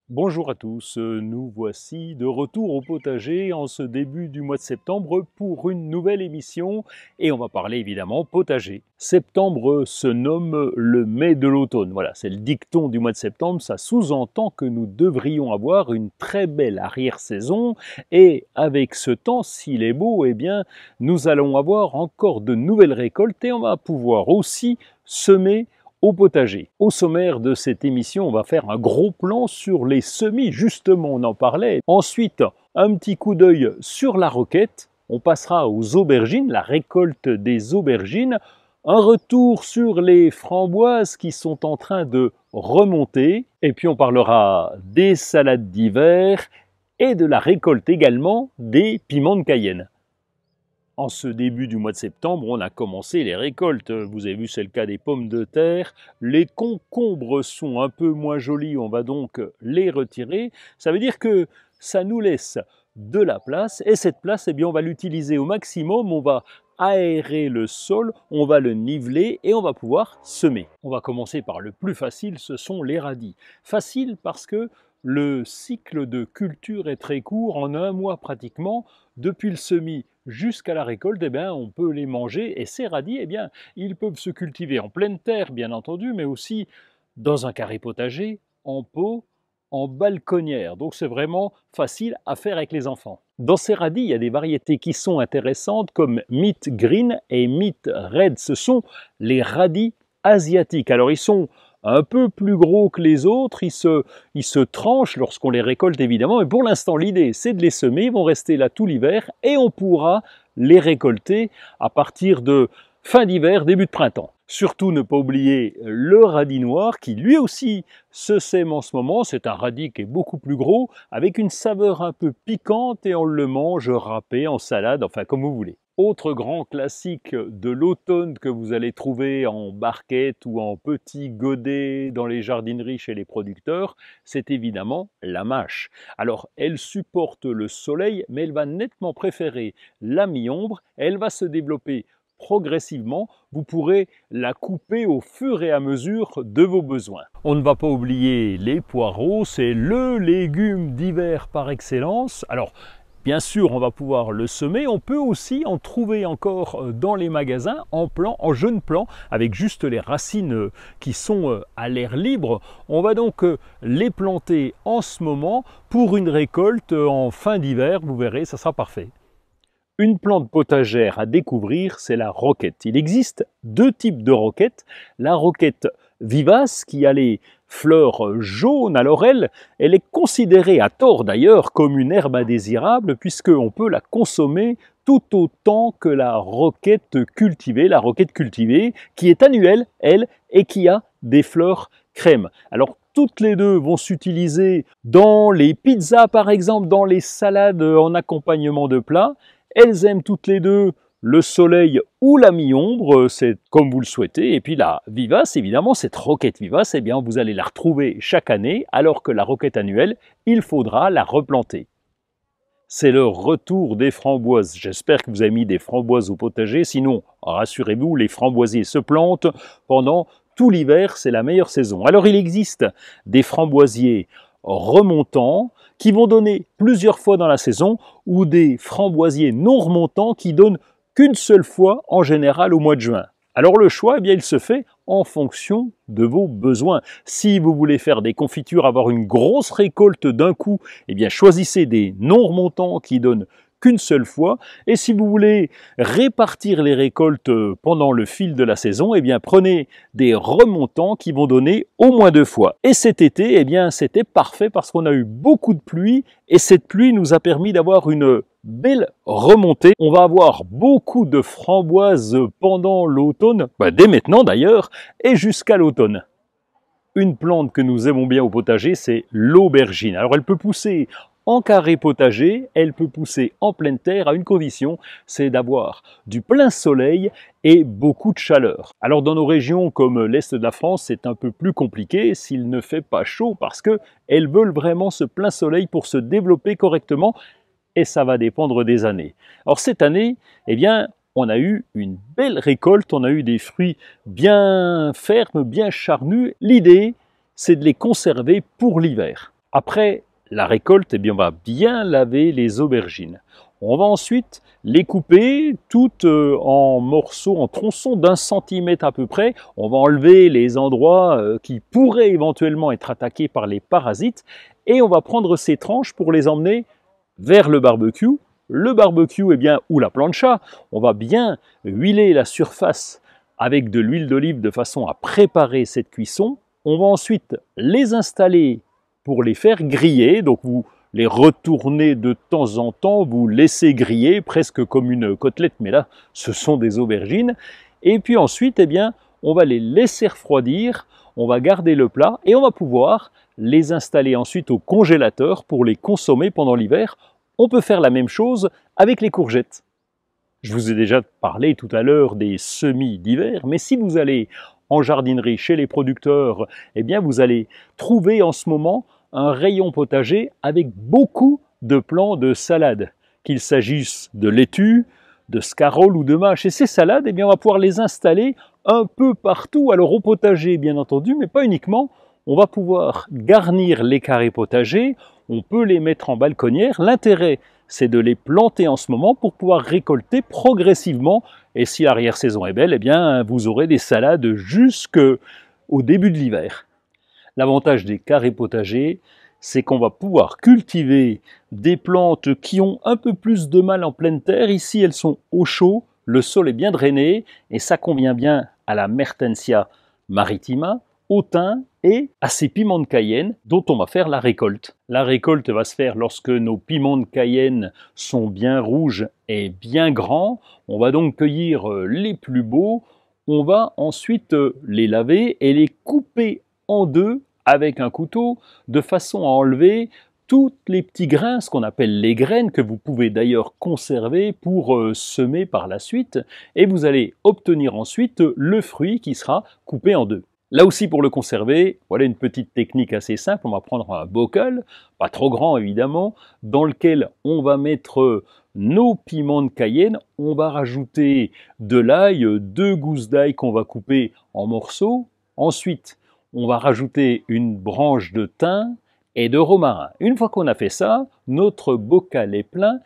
Bonjour à tous, nous voici de retour au potager en ce début du mois de septembre pour une nouvelle émission et on va parler évidemment potager. Septembre se nomme le mai de l'automne, voilà, c'est le dicton du mois de septembre, ça sous-entend que nous devrions avoir une très belle arrière-saison et avec ce temps, s'il est beau, eh bien nous allons avoir encore de nouvelles récoltes et on va pouvoir aussi semer au potager. Au sommaire de cette émission, on va faire un gros plan sur les semis, justement, on en parlait. Ensuite, un petit coup d'œil sur la roquette. On passera aux aubergines, la récolte des aubergines. Un retour sur les framboises qui sont en train de remonter. Et puis on parlera des salades d'hiver et de la récolte également des piments de Cayenne. En ce début du mois de septembre, on a commencé les récoltes. Vous avez vu, c'est le cas des pommes de terre. Les concombres sont un peu moins jolis, on va donc les retirer. Ça veut dire que ça nous laisse de la place et cette place, eh bien, on va l'utiliser au maximum. On va aérer le sol, on va le niveler et on va pouvoir semer. On va commencer par le plus facile, ce sont les radis. Facile parce que le cycle de culture est très court, en un mois pratiquement, depuis le semis jusqu'à la récolte, eh bien, on peut les manger. Et ces radis, eh bien, ils peuvent se cultiver en pleine terre, bien entendu, mais aussi dans un carré potager, en pot, en balconnière. Donc c'est vraiment facile à faire avec les enfants. Dans ces radis, il y a des variétés qui sont intéressantes comme Meat Green et Meat Red. Ce sont les radis asiatiques. Alors ils sont un peu plus gros que les autres, ils se tranchent lorsqu'on les récolte évidemment, mais pour l'instant l'idée c'est de les semer, ils vont rester là tout l'hiver et on pourra les récolter à partir de fin d'hiver, début de printemps. Surtout ne pas oublier le radis noir qui lui aussi se sème en ce moment, c'est un radis qui est beaucoup plus gros, avec une saveur un peu piquante et on le mange râpé en salade, enfin comme vous voulez. Autre grand classique de l'automne que vous allez trouver en barquette ou en petits godets dans les jardineries chez les producteurs, c'est évidemment la mâche. Alors, elle supporte le soleil, mais elle va nettement préférer la mi-ombre. Elle va se développer progressivement. Vous pourrez la couper au fur et à mesure de vos besoins. On ne va pas oublier les poireaux, c'est le légume d'hiver par excellence. Alors, bien sûr, on va pouvoir le semer. On peut aussi en trouver encore dans les magasins en plan, en jeune plant, avec juste les racines qui sont à l'air libre. On va donc les planter en ce moment pour une récolte en fin d'hiver. Vous verrez, ça sera parfait. Une plante potagère à découvrir, c'est la roquette. Il existe deux types de roquettes. La roquette vivace qui a les fleurs jaunes, alors elle est considérée à tort d'ailleurs comme une herbe indésirable puisqu'on peut la consommer tout autant que la roquette cultivée qui est annuelle, elle, et qui a des fleurs crème. Alors toutes les deux vont s'utiliser dans les pizzas par exemple, dans les salades en accompagnement de plats. Elles aiment toutes les deux le soleil ou la mi-ombre, c'est comme vous le souhaitez. Et puis la vivace, évidemment, cette roquette vivace, eh bien, vous allez la retrouver chaque année, alors que la roquette annuelle, il faudra la replanter. C'est le retour des framboises. J'espère que vous avez mis des framboises au potager. Sinon, rassurez-vous, les framboisiers se plantent pendant tout l'hiver, c'est la meilleure saison. Alors, il existe des framboisiers remontants qui vont donner plusieurs fois dans la saison ou des framboisiers non remontants qui donnent qu'une seule fois en général au mois de juin. Alors le choix, eh bien, il se fait en fonction de vos besoins. Si vous voulez faire des confitures, avoir une grosse récolte d'un coup, eh bien, choisissez des non remontants qui donnent qu'une seule fois. Et si vous voulez répartir les récoltes pendant le fil de la saison, eh bien, prenez des remontants qui vont donner au moins 2 fois. Et cet été, eh bien, c'était parfait parce qu'on a eu beaucoup de pluie et cette pluie nous a permis d'avoir une belle remontée. On va avoir beaucoup de framboises pendant l'automne, dès maintenant d'ailleurs, et jusqu'à l'automne. Une plante que nous aimons bien au potager, c'est l'aubergine. Alors elle peut pousser en carré potager, elle peut pousser en pleine terre à une condition, c'est d'avoir du plein soleil et beaucoup de chaleur. Alors dans nos régions comme l'Est de la France, c'est un peu plus compliqué s'il ne fait pas chaud parce qu'elles veulent vraiment ce plein soleil pour se développer correctement et ça va dépendre des années. Alors cette année, eh bien, on a eu une belle récolte, on a eu des fruits bien fermes, bien charnus. L'idée, c'est de les conserver pour l'hiver. Après la récolte, eh bien, on va bien laver les aubergines. On va ensuite les couper toutes en morceaux, en tronçons d'1 centimètre à peu près. On va enlever les endroits qui pourraient éventuellement être attaqués par les parasites et on va prendre ces tranches pour les emmener vers le barbecue. Le barbecue, eh bien, ou la plancha, on va bien huiler la surface avec de l'huile d'olive de façon à préparer cette cuisson. On va ensuite les installer pour les faire griller. Donc vous les retournez de temps en temps, vous laissez griller presque comme une côtelette, mais là ce sont des aubergines. Et puis ensuite, eh bien, on va les laisser refroidir, on va garder le plat et on va pouvoir les installer ensuite au congélateur pour les consommer pendant l'hiver. On peut faire la même chose avec les courgettes. Je vous ai déjà parlé tout à l'heure des semis d'hiver, mais si vous allez en jardinerie chez les producteurs, eh bien vous allez trouver en ce moment un rayon potager avec beaucoup de plants de salade, qu'il s'agisse de laitue, de scarole ou de mâche. Et ces salades, eh bien, on va pouvoir les installer un peu partout, alors au potager bien entendu, mais pas uniquement. On va pouvoir garnir les carrés potagers, on peut les mettre en balconnière. L'intérêt, c'est de les planter en ce moment pour pouvoir récolter progressivement. Et si l'arrière-saison est belle, eh bien, vous aurez des salades jusqu'au début de l'hiver. L'avantage des carrés potagers, c'est qu'on va pouvoir cultiver des plantes qui ont un peu plus de mal en pleine terre. Ici, elles sont au chaud, le sol est bien drainé et ça convient bien à la Mertensia maritima, au thym et à ces piments de Cayenne dont on va faire la récolte. La récolte va se faire lorsque nos piments de Cayenne sont bien rouges et bien grands. On va donc cueillir les plus beaux. On va ensuite les laver et les couper en deux avec un couteau de façon à enlever tous les petits grains, ce qu'on appelle les graines, que vous pouvez d'ailleurs conserver pour semer par la suite, et vous allez obtenir ensuite le fruit qui sera coupé en deux. Là aussi, pour le conserver, voilà une petite technique assez simple. On va prendre un bocal, pas trop grand évidemment, dans lequel on va mettre nos piments de Cayenne. On va rajouter de l'ail, 2 gousses d'ail qu'on va couper en morceaux. Ensuite, on va rajouter une branche de thym et de romarin. Une fois qu'on a fait ça, notre bocal est plein.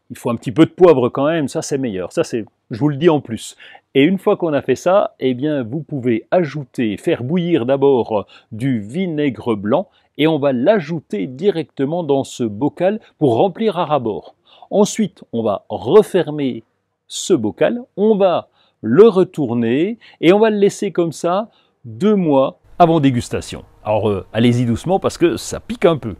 Il faut un petit peu de poivre quand même, ça c'est meilleur. Ça c'est, je vous le dis en plus. Et une fois qu'on a fait ça, eh bien vous pouvez ajouter, faire bouillir d'abord du vinaigre blanc et on va l'ajouter directement dans ce bocal pour remplir à ras-bord. Ensuite, on va refermer ce bocal, on va le retourner et on va le laisser comme ça 2 mois avant dégustation. Alors allez-y doucement parce que ça pique un peu.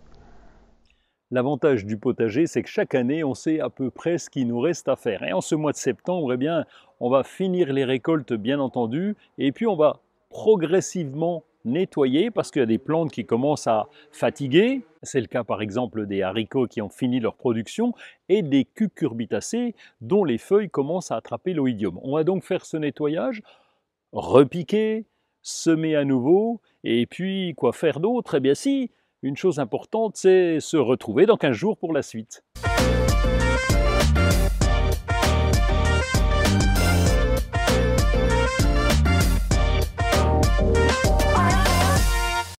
L'avantage du potager, c'est que chaque année, on sait à peu près ce qu'il nous reste à faire. Et en ce mois de septembre, eh bien, on va finir les récoltes, bien entendu, et puis on va progressivement nettoyer parce qu'il y a des plantes qui commencent à fatiguer. C'est le cas par exemple des haricots qui ont fini leur production et des cucurbitacées dont les feuilles commencent à attraper l'oïdium. On va donc faire ce nettoyage, repiquer, semer à nouveau, et puis quoi faire d'autre? Eh bien si, une chose importante, c'est se retrouver dans 15 jours pour la suite.